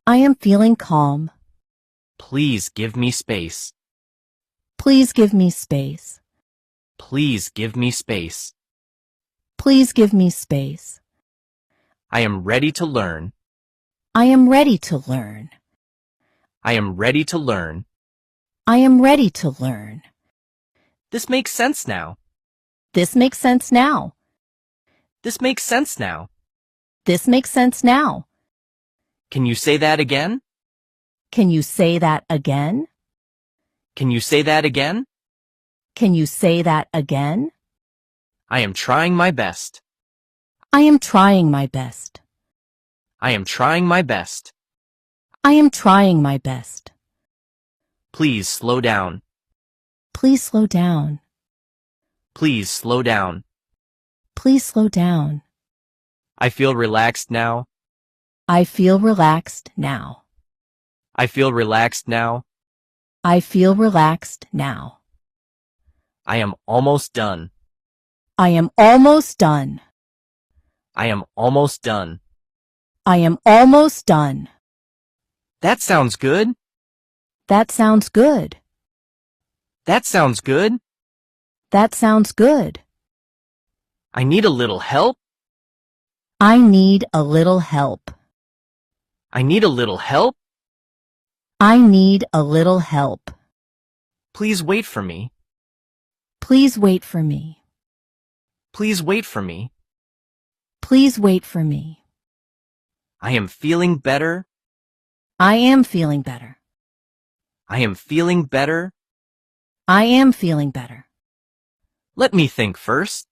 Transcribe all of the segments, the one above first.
I am feeling calm. Please give me space. Please give me space. Please give me space. Please give me space. I am ready to learn. I am ready to learn. I am ready to learn. I am ready to learn. This makes sense now. This makes sense now. This makes sense now. This makes sense now. Can you say that again? Can you say that again? Can you say that again? Can you say that again? I am trying my best. I am trying my best. I am trying my best. I am trying my best. Please slow down. Please slow down. Please slow down. Please slow down. I feel relaxed now. I feel relaxed now. I feel relaxed now. I feel relaxed now. I am almost done. I am almost done. I am almost done. I am almost done. That sounds good. That sounds good. That sounds good. That sounds good. I need a little help. I need a little help. I need a little help. I need a little help. Please wait for me. Please wait for me. Please wait for me. Please wait for me. I am feeling better. I am feeling better. I am feeling better. I am feeling better. Let me think first.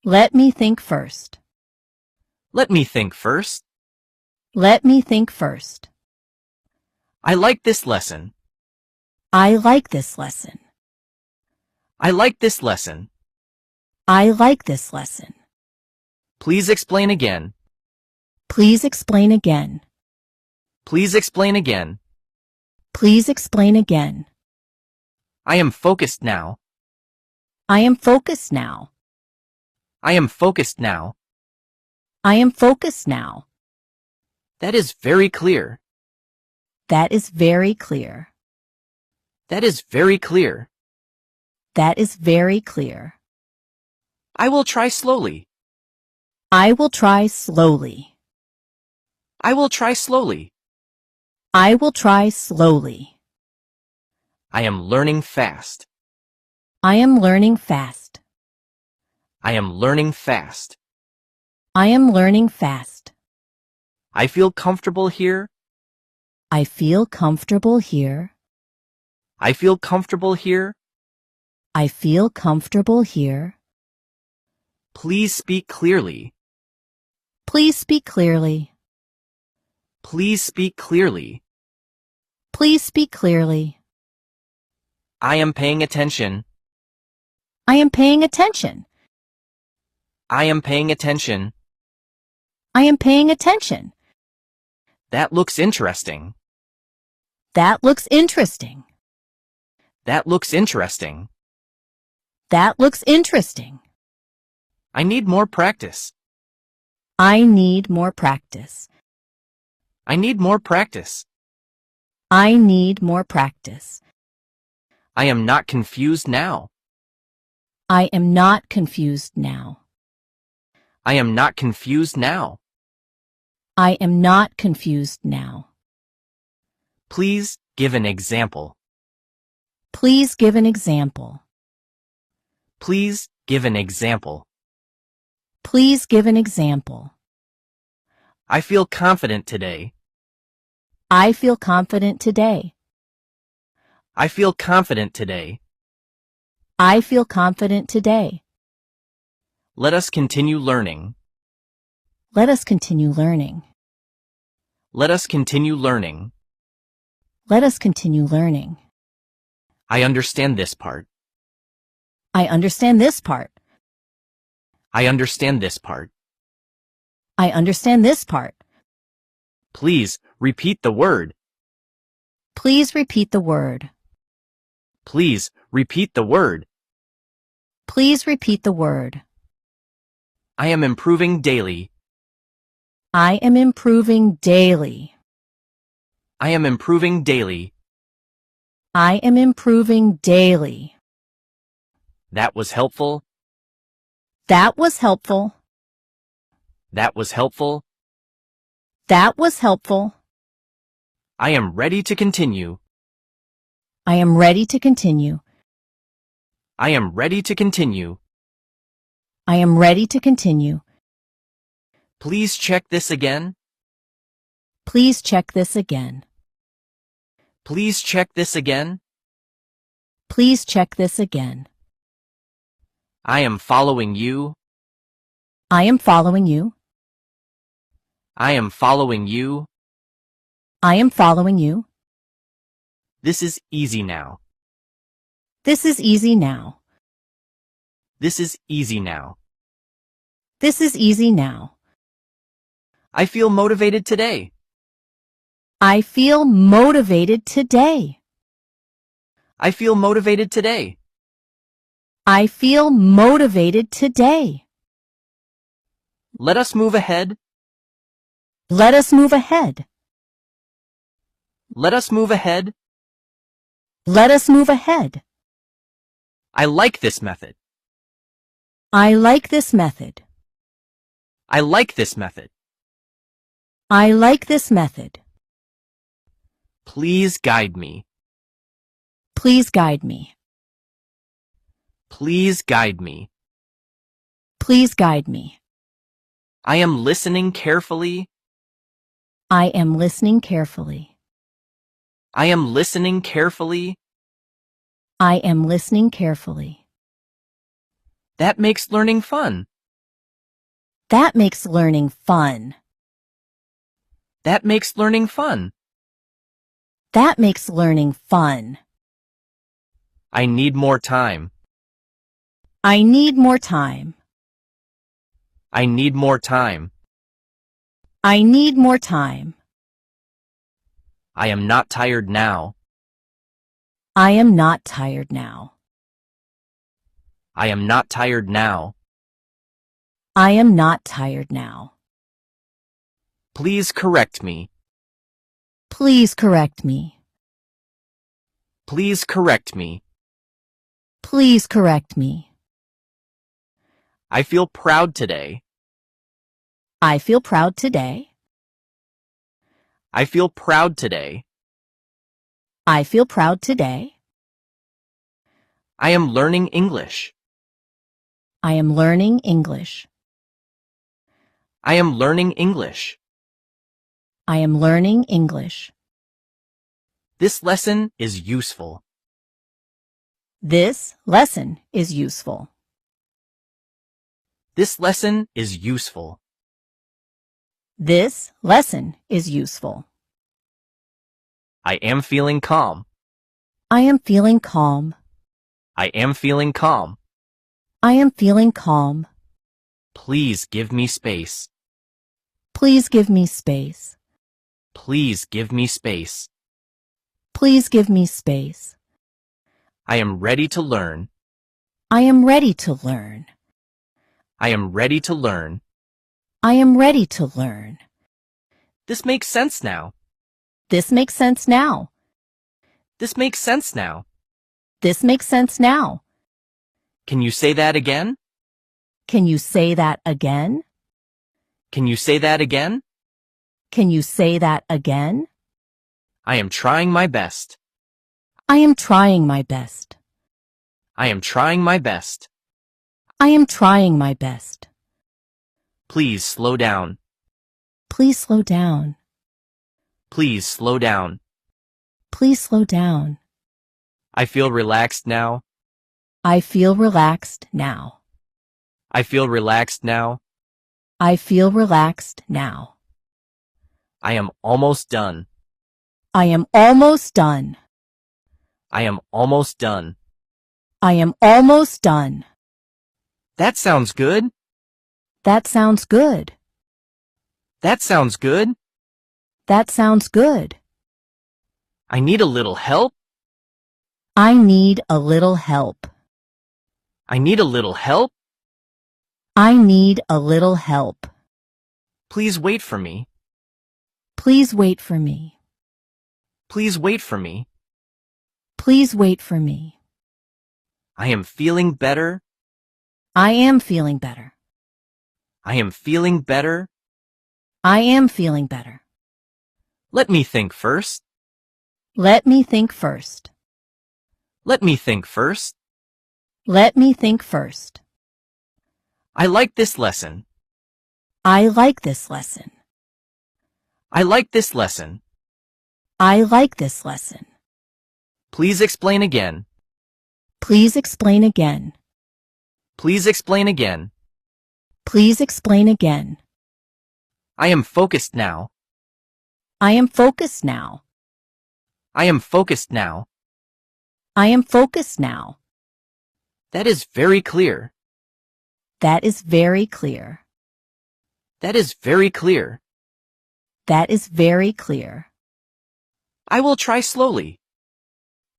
Let me think first. Let me think first. Let me think first. I like this lesson. I like this lesson. I like this lesson. I like this lesson. Please explain again. Please explain again. Please explain again. Please explain again. I am focused now. I am focused now. I am focused now. I am focused now. That is very clear. That is very clear. That is very clear. That is very clear. I will try slowly. I will try slowly. I will try slowly. I will try slowly. I am learning fast. I am learning fast. I am learning fast. I am learning fast. I feel comfortable here. I feel comfortable here. I feel comfortable here. I feel comfortable here. Please speak clearly. Please speak clearly. Please speak clearly. Please speak clearly. I am paying attention. I am paying attention. I am paying attention. I am paying attention. That looks interesting. That looks interesting. That looks interesting. That looks interesting. I need more practice. I need more practice. I need more practice. I need more practice. I am not confused now. I am not confused now. I am not confused now. I am not confused now. Please give an example. Please give an example. Please give an example. Please give an example. I feel confident today. I feel confident today. I feel confident today. I feel confident today. Let us continue learning. Let us continue learning. Let us continue learning. Let us continue learning. I understand this part. I understand this part. I understand this part. I understand this part. Please repeat the word. Please repeat the word. Please repeat the word. Please repeat the word. I am improving daily. I am improving daily. I am improving daily. I am improving daily. That was helpful. That was helpful. That was helpful. That was helpful. I am ready to continue. I am ready to continue. I am ready to continue. I am ready to continue. Please check this again. Please check this again. Please check this again. Please check this again. I am following you. I am following you. I am following you. I am following you. This is easy now. This is easy now. This is easy now. This is easy now. I feel motivated today. I feel motivated today. I feel motivated today. I feel motivated today. Let us move ahead. Let us move ahead. Let us move ahead. Let us move ahead. I like this method. I like this method. I like this method. I like this method. Please guide me. Please guide me. Please guide me. Please guide me. I am listening carefully. I am listening carefully. I am listening carefully. I am listening carefully. That makes learning fun. That makes learning fun. That makes learning fun. That makes learning fun. I need more time. I need more time. I need more time. I need more time. I am not tired now. I am not tired now. I am not tired now. I am not tired now. Please correct me. Please correct me. Please correct me. Please correct me. I feel proud today. I feel proud today. I feel proud today. I feel proud today. I am learning English. I am learning English. I am learning English. I am learning English. This lesson is useful. This lesson is useful. This lesson is useful. This lesson is useful. I am feeling calm. I am feeling calm. I am feeling calm. I am feeling calm. Please give me space. Please give me space. Please give me space. Please give me space. I am ready to learn. I am ready to learn. I am ready to learn. I am ready to learn. This makes sense now. This makes sense now. This makes sense now. This makes sense now. Can you say that again? Can you say that again? Can you say that again? Can you say that again? I am trying my best. I am trying my best. I am trying my best. I am trying my best. Please slow down. Please slow down. Please slow down. Please slow down. I feel relaxed now. I feel relaxed now. I feel relaxed now. I feel relaxed now. I am almost done. I am almost done. I am almost done. I am almost done. That sounds good. That sounds good. That sounds good. That sounds good. I need a little help. I need a little help. I need a little help. I need a little help. Please wait for me. Please wait for me. Please wait for me. Please wait for me. I am feeling better. I am feeling better. I am feeling better. I am feeling better. Let me think first. Let me think first. Let me think first. Let me think first. I like this lesson. I like this lesson. I like this lesson. I like this lesson. Please explain again. Please explain again. Please explain again. Please explain again. I am focused now. I am focused now. I am focused now. I am focused now. That is very clear. That is very clear. That is very clear. That is very clear. I will try slowly.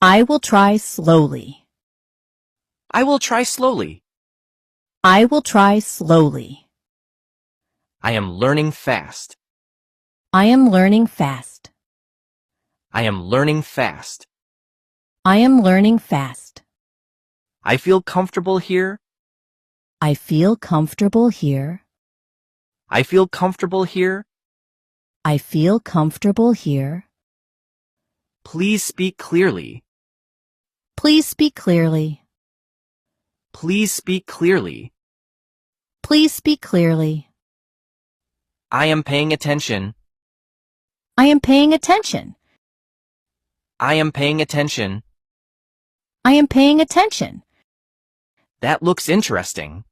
I will try slowly. I will try slowly. I will try slowly. I am learning fast. I am learning fast. I am learning fast. I am learning fast. I feel comfortable here. I feel comfortable here. I feel comfortable here. I feel comfortable here. Please speak clearly. Please speak clearly. Please speak clearly. Please speak clearly. I am paying attention. I am paying attention. I am paying attention. I am paying attention. That looks interesting.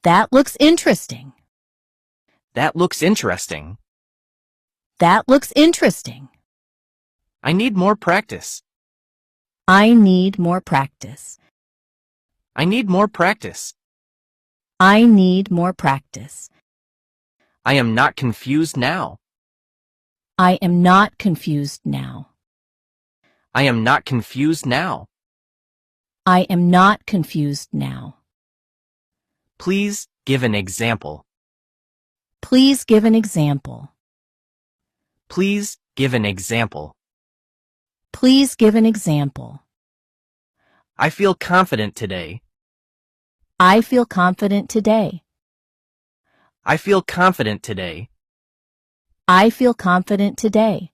That looks interesting. That looks interesting. That looks interesting. I need more practice. I need more practice. I need more practice. I need more practice. I am not confused now. I am not confused now. I am not confused now. I am not confused now. Please give an example. Please give an example. Please give an example. Please give an example. I feel confident today. I feel confident today. I feel confident today. I feel confident today.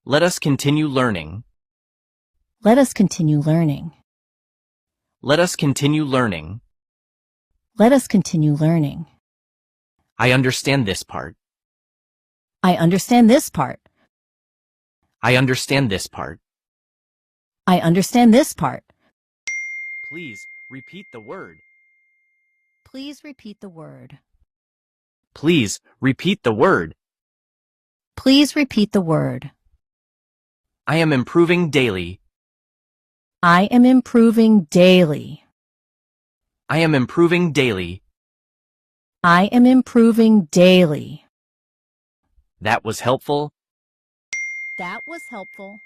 Let us continue learning. Let us continue learning. Let us continue learning. Let us continue learning. I understand this part. I understand this part. I understand this part. I understand this part. Please repeat the word. Please repeat the word. Please repeat the word. Please repeat the word. I am improving daily. I am improving daily. I am improving daily. I am improving daily. That was helpful. That was helpful.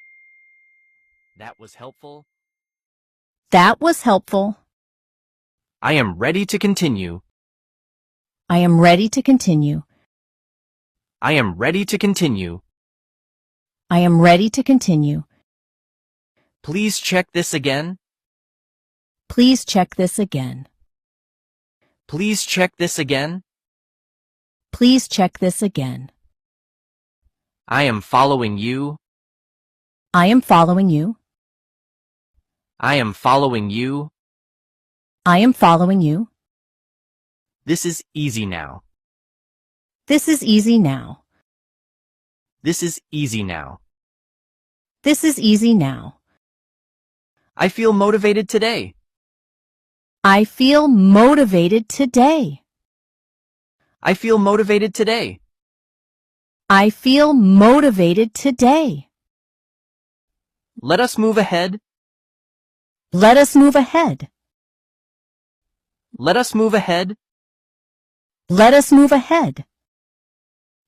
That was helpful. That was helpful. I am ready to continue. I am ready to continue. I am ready to continue. I am ready to continue. Please check this again. Please check this again. Please check this again. Please check this again. I am following you. I am following you. I am following you. I am following you. This is easy now. This is easy now. This is easy now. This is easy now. I feel motivated today. I feel motivated today. I feel motivated today. I feel motivated today. Let us move ahead. Let us move ahead. Let us move ahead. Let us move ahead.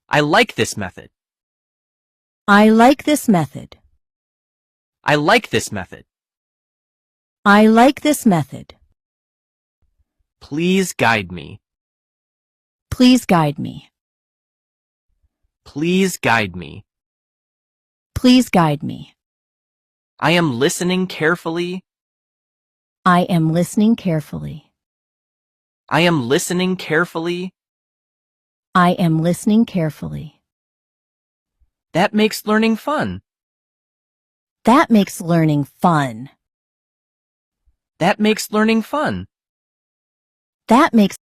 I like this method. I like this method. I like this method. I like this method. Please guide me. Please guide me. Please guide me. Please guide me. I am listening carefully. I am listening carefully. I am listening carefully. I am listening carefully. That makes learning fun. That makes learning fun. That makes learning fun. That makes